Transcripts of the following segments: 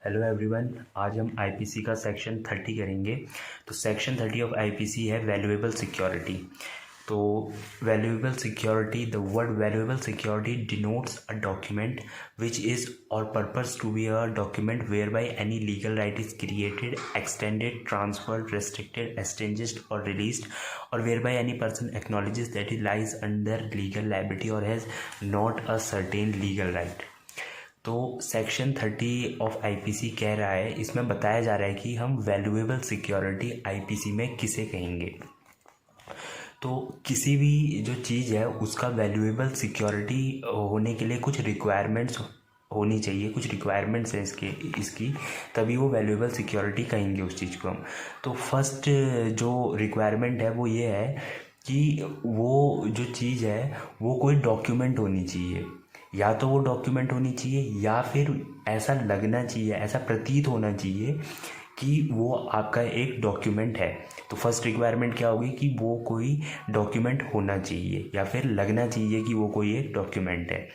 Hello everyone, आज हम IPC का सेक्शन 30 करेंगे। तो सेक्शन 30 ऑफ आईपीसी है वैल्यूएबल सिक्योरिटी। तो valuable security, the word valuable security denotes a document which is or purpose to be a document whereby any legal right is created, extended, transferred, restricted, exchanged or released, or whereby any person acknowledges that is lies under legal liability or has not a certain legal right. तो section 30 of IPC कह रहा है, इसमें बताया जा रहा है कि हम वैल्यूएबल सिक्योरिटी आईपीसी में किसे कहेंगे। तो किसी भी जो चीज़ है उसका वैल्यूएबल सिक्योरिटी होने के लिए कुछ रिक्वायरमेंट्स होनी चाहिए, कुछ रिक्वायरमेंट्स हैं इसकी, तभी वो वैल्यूएबल सिक्योरिटी कहेंगे उस चीज़ को हम। तो फर्स्ट जो रिक्वायरमेंट है वो ये है कि वो जो चीज़ है वो कोई डॉक्यूमेंट होनी चाहिए। या तो वो डॉक्यूमेंट होनी चाहिए या फिर ऐसा लगना चाहिए, ऐसा प्रतीत होना चाहिए कि वो आपका एक डॉक्यूमेंट है। तो फर्स्ट रिक्वायरमेंट क्या होगी कि वो कोई डॉक्यूमेंट होना चाहिए या फिर लगना चाहिए कि वो कोई एक डॉक्यूमेंट है।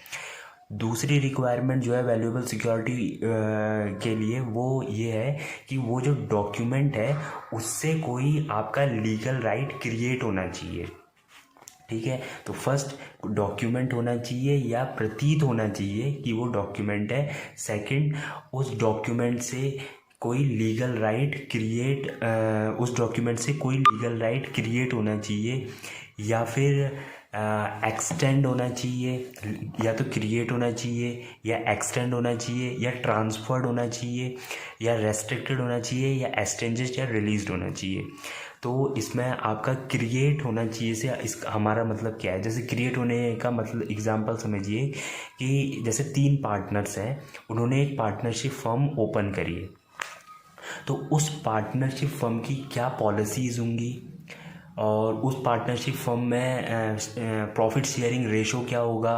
दूसरी रिक्वायरमेंट जो है वैल्यूएबल सिक्योरिटी के लिए वो ये है कि वो जो डॉक्यूमेंट है उससे कोई आपका लीगल राइट क्रिएट होना चाहिए। ठीक है, तो फर्स्ट डॉक्यूमेंट होना चाहिए या प्रतीत होना चाहिए कि वो डॉक्यूमेंट है। सेकंड, उस डॉक्यूमेंट से कोई लीगल राइट क्रिएट उस डॉक्यूमेंट से कोई लीगल राइट क्रिएट होना चाहिए या फिर एक्सटेंड होना चाहिए, या तो क्रिएट होना चाहिए या एक्सटेंड होना चाहिए या ट्रांसफर्ड होना चाहिए या रेस्ट्रिक्टेड होना चाहिए या एक्सटेंजेड या रिलीज्ड होना चाहिए। तो इसमें आपका क्रिएट होना चाहिए से इस हमारा मतलब क्या है। जैसे क्रिएट होने का मतलब एग्जांपल समझिए कि जैसे 3 पार्टनर्स हैं, उन्होंने एक पार्टनरशिप फर्म ओपन करी है। तो उस पार्टनरशिप फर्म की क्या पॉलिसीज़ होंगी और उस पार्टनरशिप फर्म में प्रॉफिट शेयरिंग रेशो क्या होगा,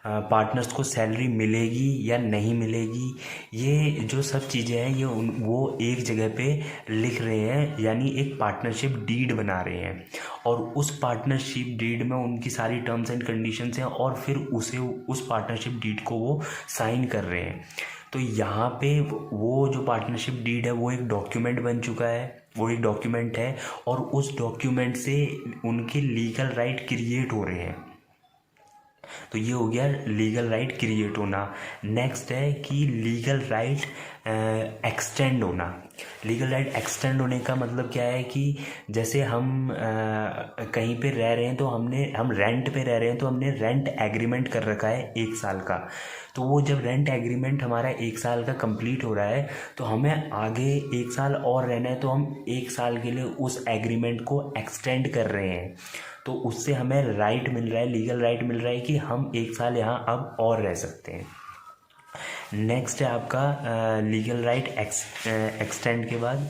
पार्टनर्स को सैलरी मिलेगी या नहीं मिलेगी, ये जो सब चीज़ें हैं ये वो एक जगह पे लिख रहे हैं, यानी एक पार्टनरशिप डीड बना रहे हैं। और उस पार्टनरशिप डीड में उनकी सारी टर्म्स एंड कंडीशंस हैं और फिर उस पार्टनरशिप डीड को वो साइन कर रहे हैं। तो यहाँ पे वो जो पार्टनरशिप डीड है वो एक डॉक्यूमेंट बन चुका है, वो एक डॉक्यूमेंट है और उस डॉक्यूमेंट से उनके लीगल राइट क्रिएट हो रहे हैं। तो ये हो गया लीगल राइट क्रिएट होना। नेक्स्ट है कि लीगल राइट एक्सटेंड होना। लीगल राइट एक्सटेंड होने का मतलब क्या है कि जैसे हम कहीं पे रह रहे हैं तो हम रेंट पे रह रहे हैं तो हमने रेंट एग्रीमेंट कर रखा है 1 साल का। तो वो जब रेंट एग्रीमेंट हमारा 1 साल का कंप्लीट हो रहा है तो हमें आगे 1 साल और रहना है, तो हम 1 साल के लिए उस एग्रीमेंट को एक्सटेंड कर रहे हैं। तो उससे हमें राइट मिल रहा है, लीगल राइट मिल रहा है कि हम 1 साल यहाँ अब और रह सकते हैं। नेक्स्ट है आपका लीगल राइट एक्सटेंड के बाद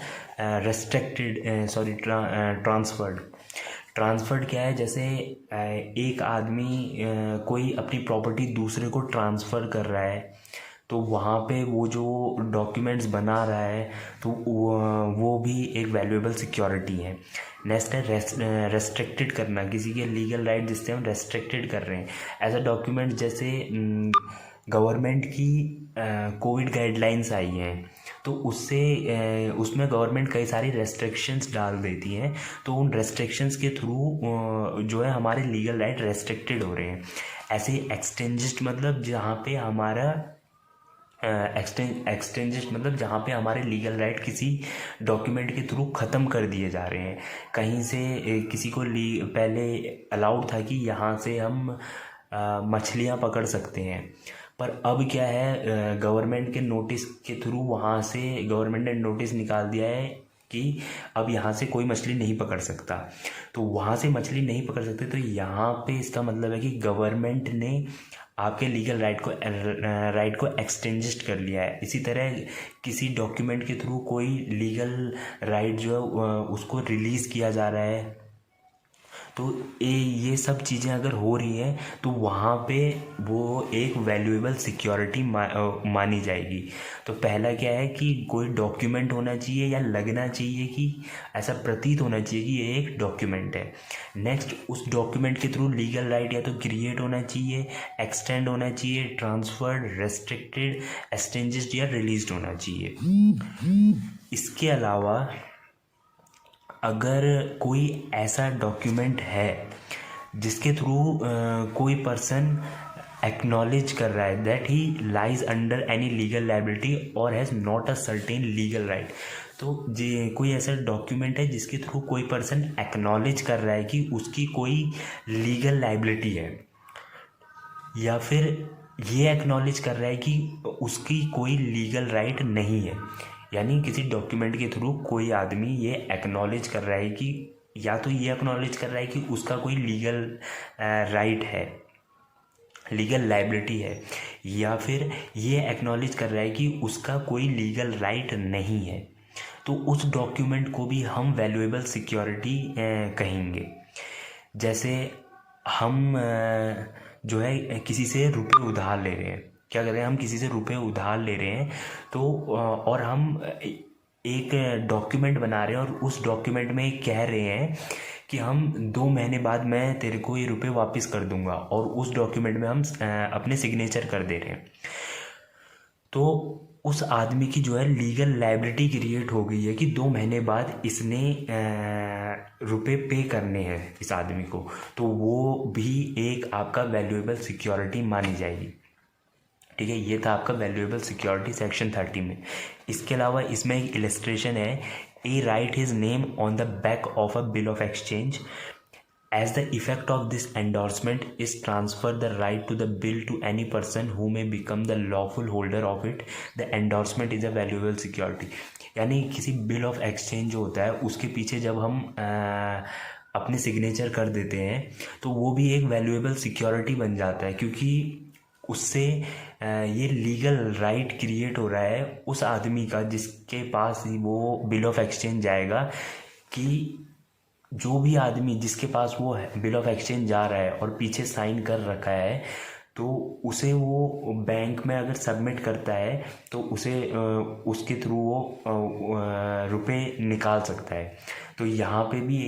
ट्रांसफर्ड। ट्रांसफर्ड क्या है, जैसे एक आदमी कोई अपनी प्रॉपर्टी दूसरे को ट्रांसफ़र कर रहा है तो वहाँ पे वो जो डॉक्यूमेंट्स बना रहा है तो वो भी एक वैल्यूएबल सिक्योरिटी है। नेक्स्ट है रेस्ट्रिक्टेड करना, किसी के लीगल राइट जिससे हम रेस्ट्रिक्टेड कर रहे हैं। ऐसा डॉक्यूमेंट जैसे गवर्नमेंट की कोविड गाइडलाइंस आई हैं तो उससे उसमें गवर्नमेंट कई सारी रेस्ट्रिक्शंस डाल देती हैं, तो उन रेस्ट्रिक्शंस के थ्रू जो है हमारे लीगल राइट रेस्ट्रिक्टेड हो रहे हैं। ऐसे ही एक्सटेंज्ड मतलब जहाँ पे हमारा एक्सटेंज्ड मतलब जहाँ पे हमारे लीगल राइट किसी डॉक्यूमेंट के थ्रू ख़त्म कर दिए जा रहे हैं। कहीं से किसी को पहले अलाउड था कि यहाँ से हम मछलियाँ पकड़ सकते हैं, पर अब क्या है, गवर्नमेंट के नोटिस के थ्रू वहाँ से गवर्नमेंट ने नोटिस निकाल दिया है कि अब यहाँ से कोई मछली नहीं पकड़ सकता। तो वहाँ से मछली नहीं पकड़ सकते, तो यहाँ पे इसका मतलब है कि गवर्नमेंट ने आपके लीगल राइट को एक्सटेंज्ड कर लिया है। इसी तरह किसी डॉक्यूमेंट के थ्रू कोई लीगल राइट जो है उसको रिलीज़ किया जा रहा है तो ये सब चीज़ें अगर हो रही हैं तो वहाँ पे वो एक वैल्यूएबल सिक्योरिटी मानी जाएगी। तो पहला क्या है कि कोई डॉक्यूमेंट होना चाहिए या लगना चाहिए कि ऐसा प्रतीत होना चाहिए कि ये एक डॉक्यूमेंट है। नेक्स्ट, उस डॉक्यूमेंट के थ्रू लीगल राइट या तो क्रिएट होना चाहिए, एक्सटेंड होना चाहिए, ट्रांसफर्ड, रेस्ट्रिक्टेड, एक्सचेंज्ड या रिलीज्ड होना चाहिए। इसके अलावा अगर कोई ऐसा डॉक्यूमेंट है जिसके थ्रू कोई पर्सन एक्नॉलेज कर रहा है that he lies under any legal liability or has not a certain legal right, तो कोई ऐसा डॉक्यूमेंट है जिसके थ्रू कोई पर्सन एक्नॉलेज कर रहा है कि उसकी कोई लीगल लायबिलिटी है, या फिर ये एक्नॉलेज कर रहा है कि उसकी कोई लीगल राइट नहीं है। यानी किसी डॉक्यूमेंट के थ्रू कोई आदमी ये एक्नॉलेज कर रहा है कि या तो ये एक्नॉलेज कर रहा है कि उसका कोई लीगल राइट है, लीगल लायबिलिटी है, या फिर ये एक्नॉलेज कर रहा है कि उसका कोई लीगल राइट नहीं है, तो उस डॉक्यूमेंट को भी हम वैल्यूएबल सिक्योरिटी कहेंगे। जैसे हम जो है किसी से रुपए उधार ले रहे हैं, क्या कर रहे हैं, हम किसी से रुपए उधार ले रहे हैं तो और हम एक डॉक्यूमेंट बना रहे हैं और उस डॉक्यूमेंट में कह रहे हैं कि हम 2 महीने बाद मैं तेरे को ये रुपए वापस कर दूंगा, और उस डॉक्यूमेंट में हम अपने सिग्नेचर कर दे रहे हैं, तो उस आदमी की जो है लीगल लायबिलिटी क्रिएट हो गई है कि 2 महीने बाद इसने रुपए पे करने हैं इस आदमी को, तो वो भी एक आपका वैल्यूएबल सिक्योरिटी मानी जाएगी। ठीक है, ये था आपका वैल्यूएबल सिक्योरिटी सेक्शन 30 में। इसके अलावा इसमें एक इलस्ट्रेशन है, A write his name on the back of a bill of exchange as the effect of this endorsement is transfer the right to the bill to any person who may become the lawful holder of it, the endorsement is a valuable security। यानी किसी bill of exchange जो होता है उसके पीछे जब हम अपने सिग्नेचर कर देते हैं तो वो भी एक वैल्यूएबल सिक्योरिटी बन जाता है, क्योंकि उससे ये लीगल राइट क्रिएट हो रहा है उस आदमी का जिसके पास ही वो बिल ऑफ एक्सचेंज जाएगा, कि जो भी आदमी जिसके पास वो बिल ऑफ एक्सचेंज जा रहा है और पीछे साइन कर रखा है, तो उसे वो बैंक में अगर सबमिट करता है तो उसे उसके थ्रू वो रुपए निकाल सकता है। तो यहाँ पे भी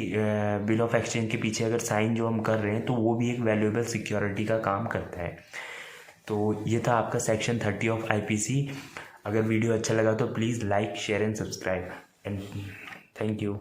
बिल ऑफ एक्सचेंज के पीछे अगर साइन जो हम कर रहे हैं तो वो भी एक वैल्यूएबल सिक्योरिटी का काम करता है। तो ये था आपका सेक्शन 30 ऑफ IPC। अगर वीडियो अच्छा लगा तो please like, share and subscribe, and thank you.